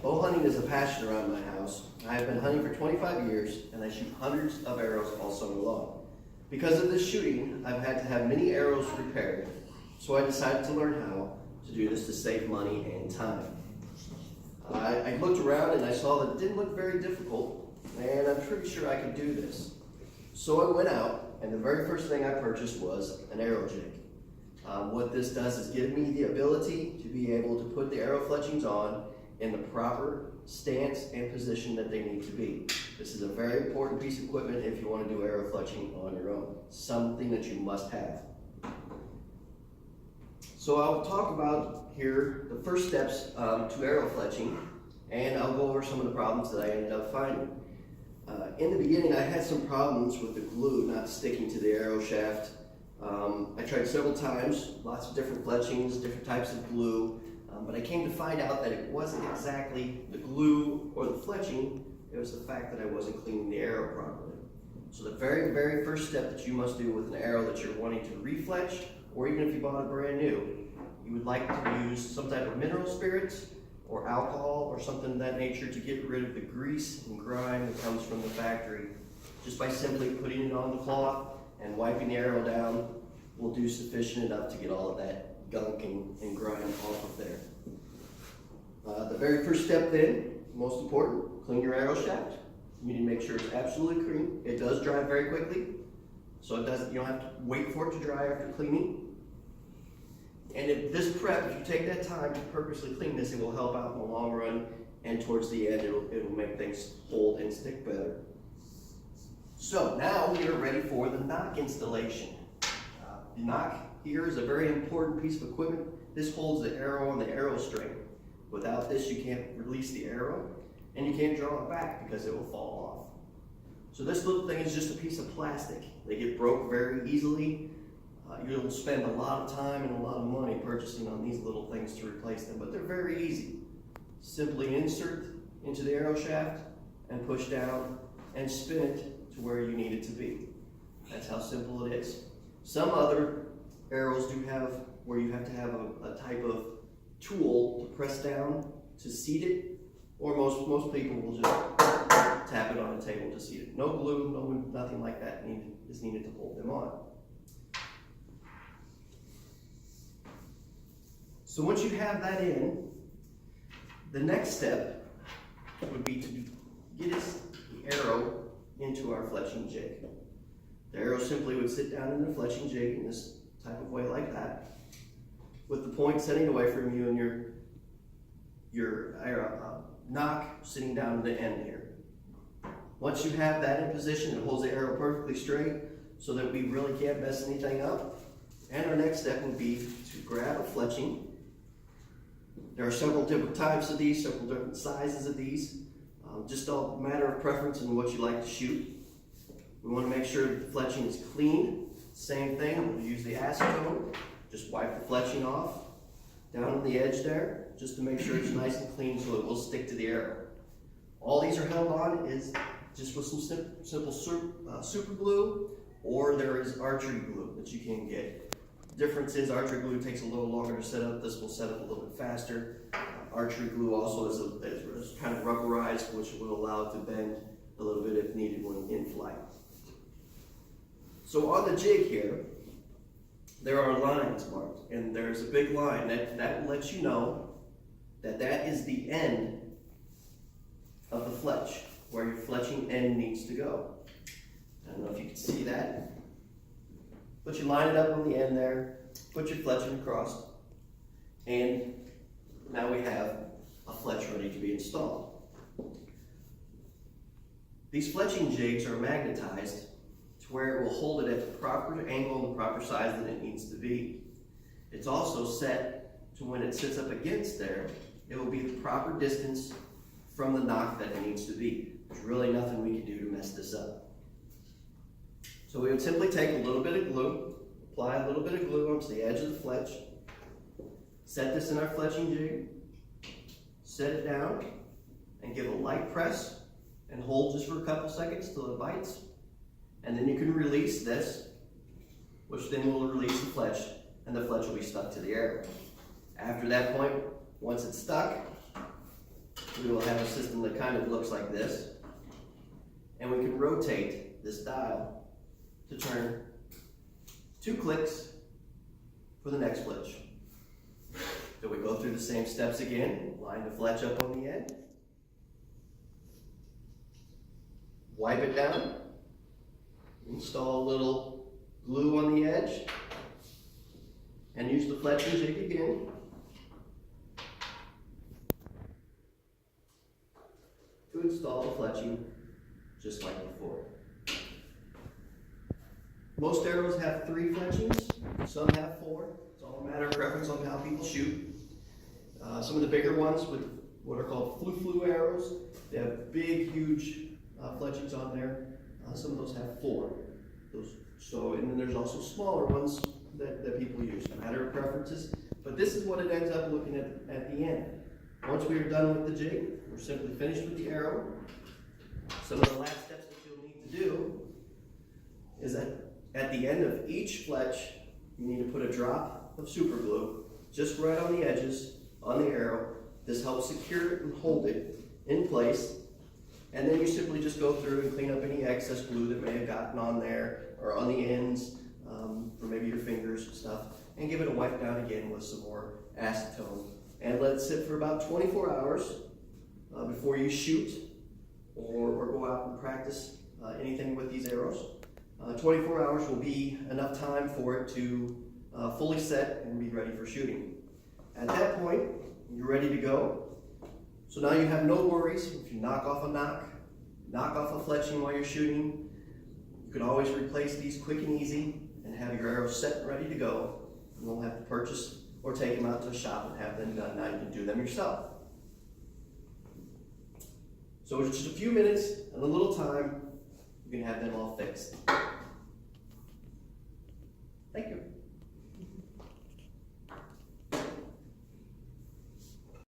Bow hunting is a passion around my house. I have been hunting for 25 years and I shoot hundreds of arrows all summer long. Because of this shooting, I've had to have many arrows repaired, so I decided to learn how to do this to save money and time. I looked around and I saw that it didn't look very difficult, and I'm pretty sure I could do this. So I went out, and the very first thing I purchased was an arrow jig. What this does is give me the ability to be able to put the arrow fletchings on in the proper stance and position that they need to be. This is a very important piece of equipment if you want to do arrow fletching on your own. Something that you must have. So I'll talk about here the first steps to arrow fletching, and I'll go over some of the problems that I ended up finding. In the beginning, I had some problems with the glue not sticking to the arrow shaft. I tried several times, lots of different fletchings, different types of glue, but I came to find out that it wasn't exactly the glue or the fletching, it was the fact that I wasn't cleaning the arrow properly. So the very, very first step that you must do with an arrow that you're wanting to refletch, or even if you bought it brand new, you would like to use some type of mineral spirits or alcohol or something of that nature to get rid of the grease and grime that comes from the factory. Just by simply putting it on the cloth and wiping the arrow down will do sufficient enough to get all of that gunk and grime off of there. The very first step then, most important, clean your arrow shaft. You need to make sure it's absolutely clean. It does dry very quickly, so you don't have to wait for it to dry after cleaning. And if this prep, if you take that time to purposely clean this, it will help out in the long run, and towards the end, it'll make things hold and stick better. So now we are ready for the nock installation. The nock here is a very important piece of equipment. This holds the arrow on the arrow string. Without this, you can't release the arrow, and you can't draw it back because it will fall off. So this little thing is just a piece of plastic. They get broke very easily. You'll spend a lot of time and a lot of money purchasing on these little things to replace them, but they're very easy. Simply insert into the arrow shaft and push down and spin it to where you need it to be. That's how simple it is. Some other arrows do have where you have to have a type of tool to press down to seat it, or most people will just tap it on a table to seat it. No glue, nothing like that is needed to hold them on. So once you have that in, the next step would be to get the arrow into our fletching jig. The arrow simply would sit down in the fletching jig in this type of way like that, with the point setting away from you and your nock sitting down at the end here. Once you have that in position, it holds the arrow perfectly straight so that we really can't mess anything up. And our next step would be to grab a fletching. There are several different types of these, several different sizes of these. Just a matter of preference and what you like to shoot. We want to make sure that the fletching is clean. Same thing, we'll use the acetone. Just wipe the fletching off down on the edge there, just to make sure it's nice and clean so it will stick to the arrow. All these are held on is just with some simple super glue, or there is archery glue that you can get. The difference is archery glue takes a little longer to set up. This will set up a little bit faster. Archery glue also is kind of rubberized, which will allow it to bend a little bit if needed when in flight. So on the jig here, there are lines marked, and there's a big line that will let you know that that is the end of the fletch, where your fletching end needs to go. I don't know if you can see that, but you line it up on the end there, put your fletching across, and now we have a fletch ready to be installed. These fletching jigs are magnetized to where it will hold it at the proper angle and the proper size that it needs to be. It's also set to when it sits up against there, it will be the proper distance from the nock that it needs to be. There's really nothing we can do to mess this up. So we would simply take a little bit of glue, apply a little bit of glue onto the edge of the fletch, set this in our fletching jig, set it down, and give a light press and hold just for a couple seconds till it bites. And then you can release this, which then will release the fletch, and the fletch will be stuck to the arrow. After that point, once it's stuck, we will have a system that kind of looks like this. And we can rotate this dial to turn 2 clicks for the next fletch. So we go through the same steps again, line the fletch up on the end, wipe it down, install a little glue on the edge, and use the fletch and jig again. To install the fletching just like before. Most arrows have 3 fletchings, some have 4. It's all a matter of preference on how people shoot. Some of the bigger ones with what are called flu arrows, they have big, huge fletchings on there. Some of those have 4. And then there's also smaller ones that people use. A matter of preferences, but this is what it ends up looking at the end. Once we are done with the jig, we're simply finished with the arrow. Some of the last steps that you'll need to do is that at the end of each fletch, you need to put a drop of super glue just right on the edges on the arrow. This helps secure it and hold it in place. And then you simply just go through and clean up any excess glue that may have gotten on there or on the ends for maybe your fingers and stuff, and give it a wipe down again with some more acetone. And let it sit for about 24 hours before you shoot or go out and practice anything with these arrows. 24 hours will be enough time for it to fully set and be ready for shooting. At that point, you're ready to go. So now you have no worries. If you knock off a fletching while you're shooting, you can always replace these quick and easy and have your arrows set and ready to go. You won't have to purchase or take them out to a shop and have them done. Now you can do them yourself. So in just a few minutes and a little time, you can have them all fixed.